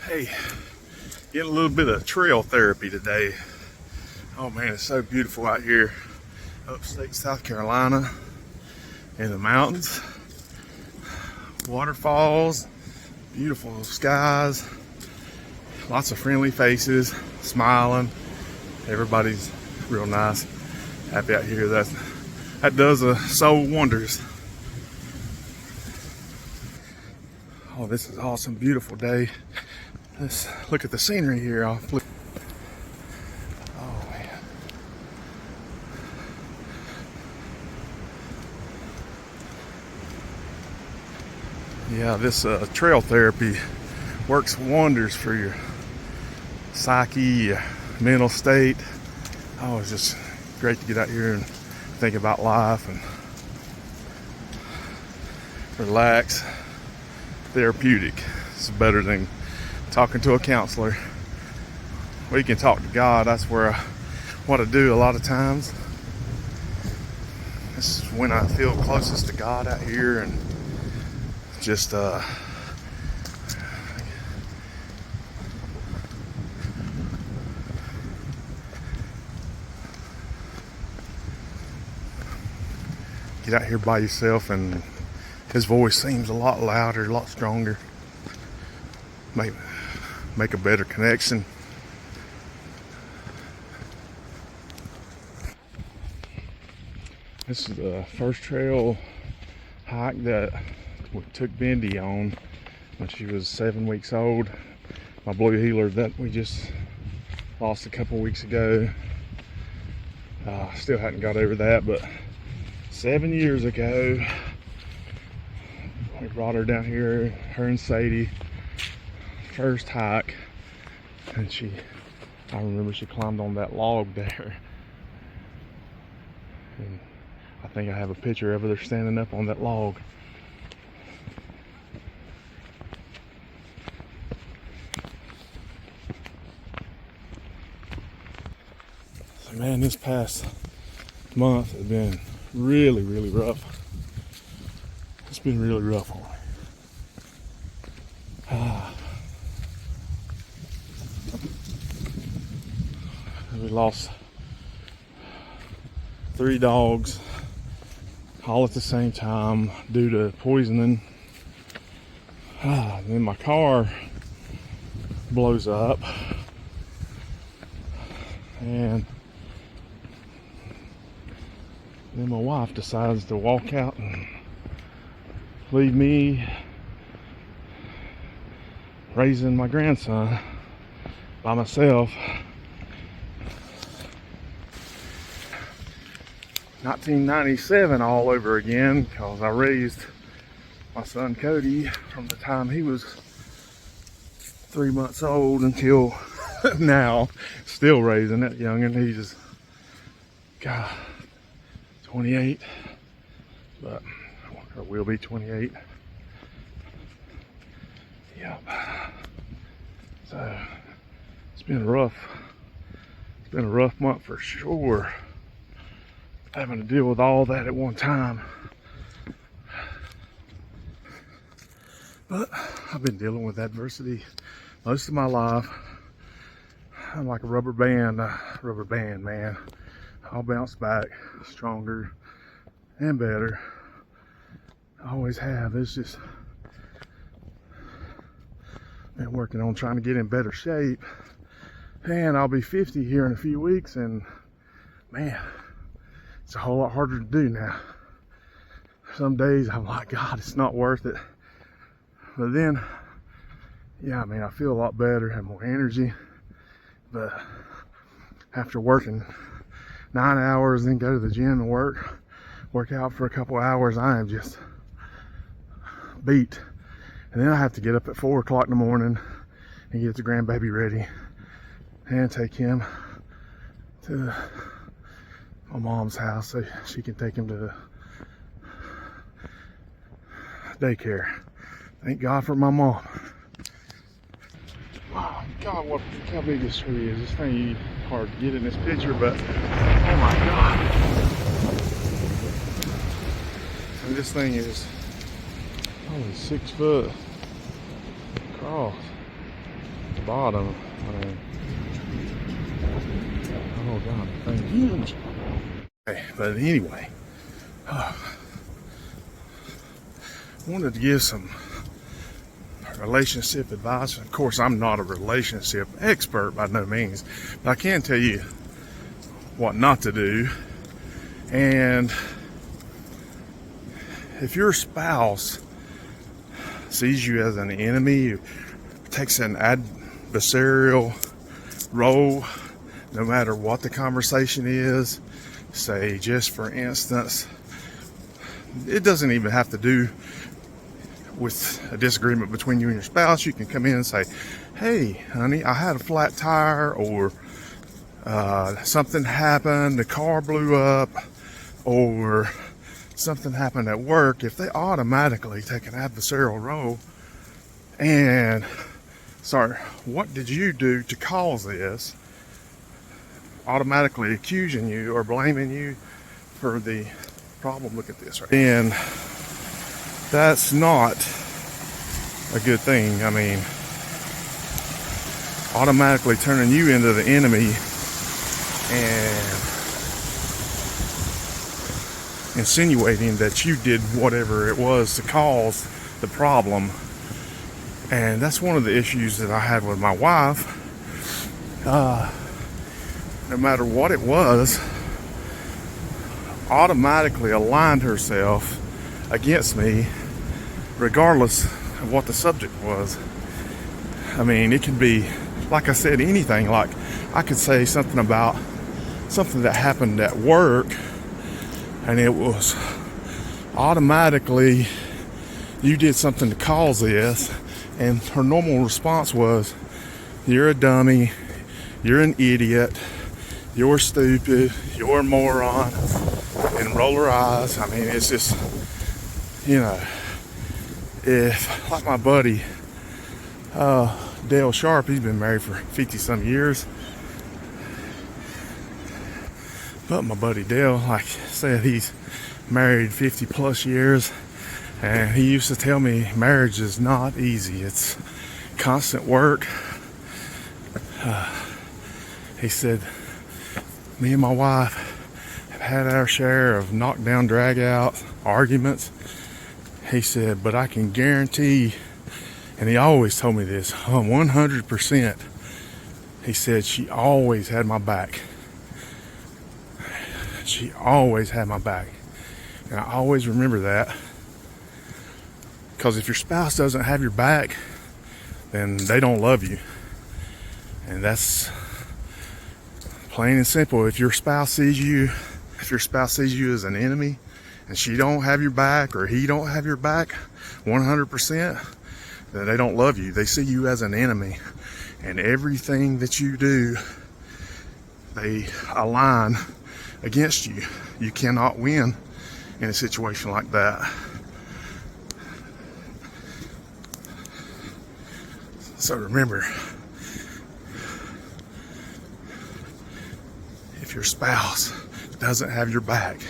Hey, getting a little bit of trail therapy today. Oh man, it's so beautiful out here. Upstate South Carolina in the mountains. Waterfalls, beautiful skies, lots of friendly faces, smiling. Everybody's real nice, happy out here. That does soul wonders. Oh, this is awesome, beautiful day. Let's look at the scenery here. Oh man. Yeah, this trail therapy works wonders for your psyche, your mental state. Oh, it's just great to get out here and think about life and relax. Therapeutic. It's better than talking to a counselor. We can talk to God. That's where I want to do a lot of times. This is when I feel closest to God out here, and just get out here by yourself, and his voice seems a lot louder, a lot stronger. Make a better connection. This is the first trail hike that we took Bendy on when she was 7 weeks old. My blue heeler that we just lost a couple weeks ago. Still hadn't got over that, but 7 years ago, we brought her down here, her and Sadie, first hike, and I remember she climbed on that log there, and I think I have a picture of her standing up on that log. So man, this past month has been really, really rough. It's been really rough on me. We lost 3 dogs all at the same time due to poisoning. Then my car blows up, and then my wife decides to walk out and leave me raising my grandson by myself. 1997 all over again, because I raised my son Cody from the time he was 3 months old until now, still raising that youngin'. He's just, God, 28, but or will be 28. Yep. So it's been a rough month for sure, having to deal with all that at one time. But I've been dealing with adversity most of my life. I'm like a rubber band, man. I'll bounce back stronger and better. I always have. It's just been working on trying to get in better shape. And I'll be 50 here in a few weeks, and man, it's a whole lot harder to do now. Some days I'm like, God, it's not worth it. But then, yeah, I mean, I feel a lot better, have more energy. But after working 9 hours, then go to the gym and work out for a couple hours, I am just beat. And then I have to get up at 4 o'clock in the morning and get the grandbaby ready and take him to my mom's house so she can take him to daycare. Thank God for my mom. Wow, God, look how big this tree is. This thing hard to get in this picture, but oh my God. And this thing is only 6 foot across. bottom. I mean, oh god, the thing's huge. Okay, but anyway, wanted to give some relationship advice. Of course, I'm not a relationship expert by no means, but I can tell you what not to do. And if your spouse sees you as an enemy, takes an adversarial role, no matter what the conversation is, say, just for instance, it doesn't even have to do with a disagreement between you and your spouse. You can come in and say, hey honey, I had a flat tire, or something happened, the car blew up, or something happened at work. If they automatically take an adversarial role and start, what did you do to cause this, automatically accusing you or blaming you for the problem, look at this right here, then that's not a good thing. I mean, automatically turning you into the enemy and insinuating that you did whatever it was to cause the problem. And that's one of the issues that I had with my wife. No matter what it was, automatically aligned herself against me, regardless of what the subject was. I mean, it could be, like I said, anything. Like, I could say something about something that happened at work, and it was automatically, you did something to cause this, and her normal response was, you're a dummy, you're an idiot, you're stupid, you're a moron, and roll her eyes. I mean, it's just, you know, if, like my buddy, Dale Sharp, he's been married for 50 some years. But my buddy Dale, like I said, he's married 50 plus years. And he used to tell me marriage is not easy. It's constant work. He said, me and my wife have had our share of knockdown, drag out arguments. He said, but I can guarantee, and he always told me this, 100%. He said, she always had my back. She always had my back. And I always remember that. Because if your spouse doesn't have your back, then they don't love you. And that's plain and simple. If your spouse sees you as an enemy, and she don't have your back, or he don't have your back 100%, then they don't love you. They see you as an enemy. And everything that you do, they align against you. You cannot win in a situation like that. So remember, if your spouse doesn't have your back,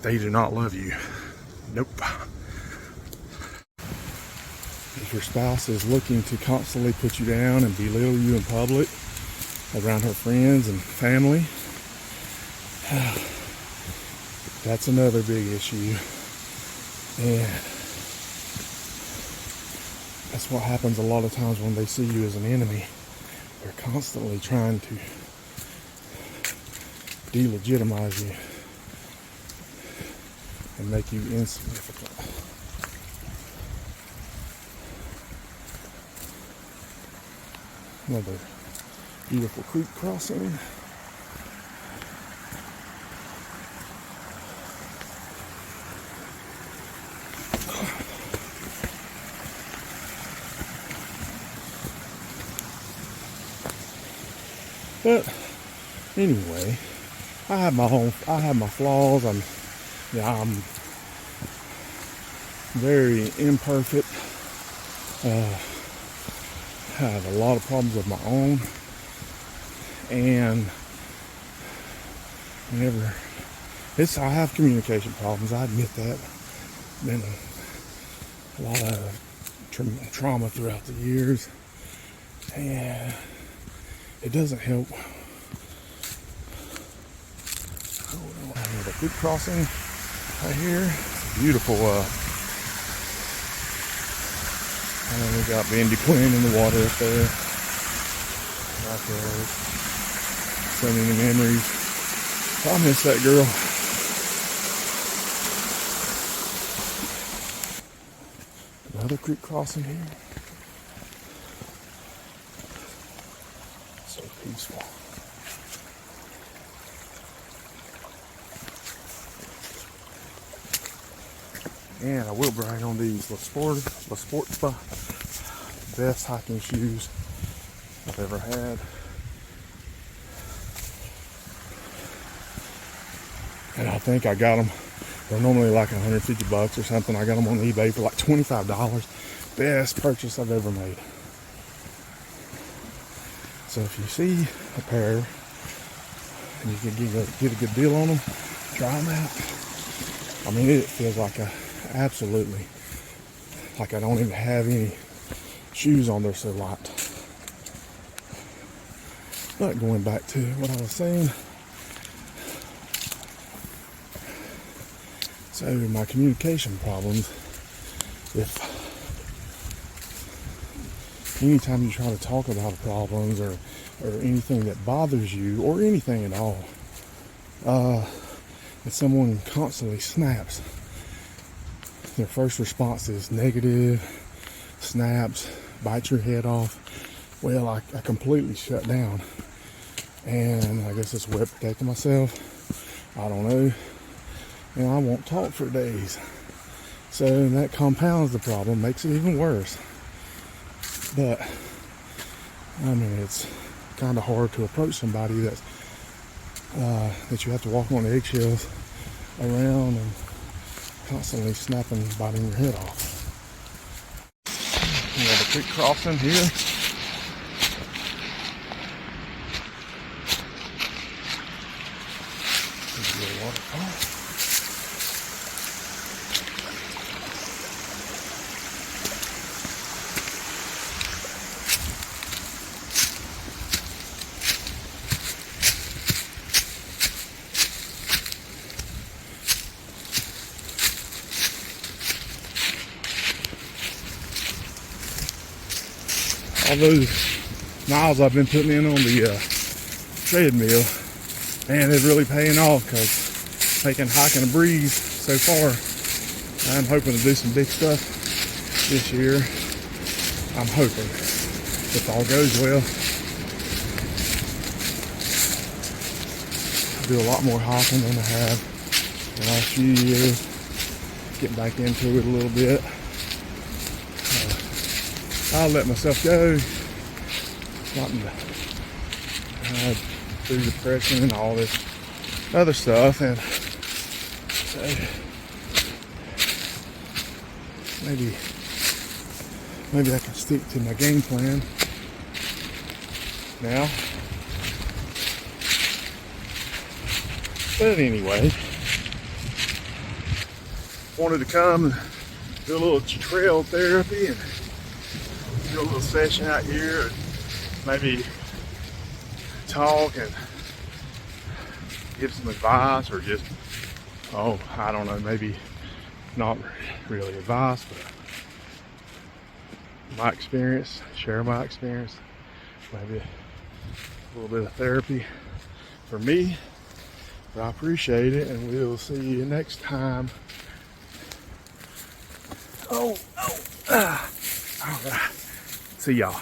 they do not love you. Nope. If your spouse is looking to constantly put you down and belittle you in public around her friends and family, that's another big issue. And that's what happens a lot of times when they see you as an enemy. They're constantly trying to delegitimize you and make you insignificant. Another beautiful creek crossing. But anyway, I have my flaws. I'm very imperfect. I have a lot of problems of my own, and I have communication problems. I admit that. Been a lot of trauma throughout the years, And it doesn't help. The creek crossing right here. It's beautiful. And we got Bendy Quinn in the water up there. Right there. So many memories. I miss that girl. Another creek crossing here. So peaceful. And I will brag on these La Sport Spa. Best hiking shoes I've ever had. And I think I got them. They're normally like $150 or something. I got them on eBay for like $25. Best purchase I've ever made. So if you see a pair and you can get a good deal on them, try them out. I mean, it feels like absolutely like I don't even have any shoes on. They're so light. But going back to what I was saying, so my communication problems, if anytime you try to talk about problems or anything that bothers you or anything at all, if someone constantly snaps, their first response is negative, snaps, bites your head off. Well, I completely shut down. And I guess it's a way of protecting myself. I don't know. And I won't talk for days. So that compounds the problem, makes it even worse. But, I mean, it's kind of hard to approach somebody that you have to walk on eggshells around and constantly snapping, biting your head off. We have a creek crossing here. There's a little waterfall. All those miles I've been putting in on the treadmill, man, it's really paying off because taking hiking a breeze so far. I'm hoping to do some big stuff this year. I'm hoping, if all goes well, I'll do a lot more hiking than I have the last few years. Getting back into it a little bit. I'll let myself go. Wanting to through depression and all this other stuff, and so maybe I can stick to my game plan now. But anyway, wanted to come and do a little trail therapy and do a little session out here and maybe talk and give some advice, or just, I don't know, maybe not really advice, but my experience, share my experience, maybe a little bit of therapy for me. But I appreciate it, and we'll see you next time. All right. See y'all.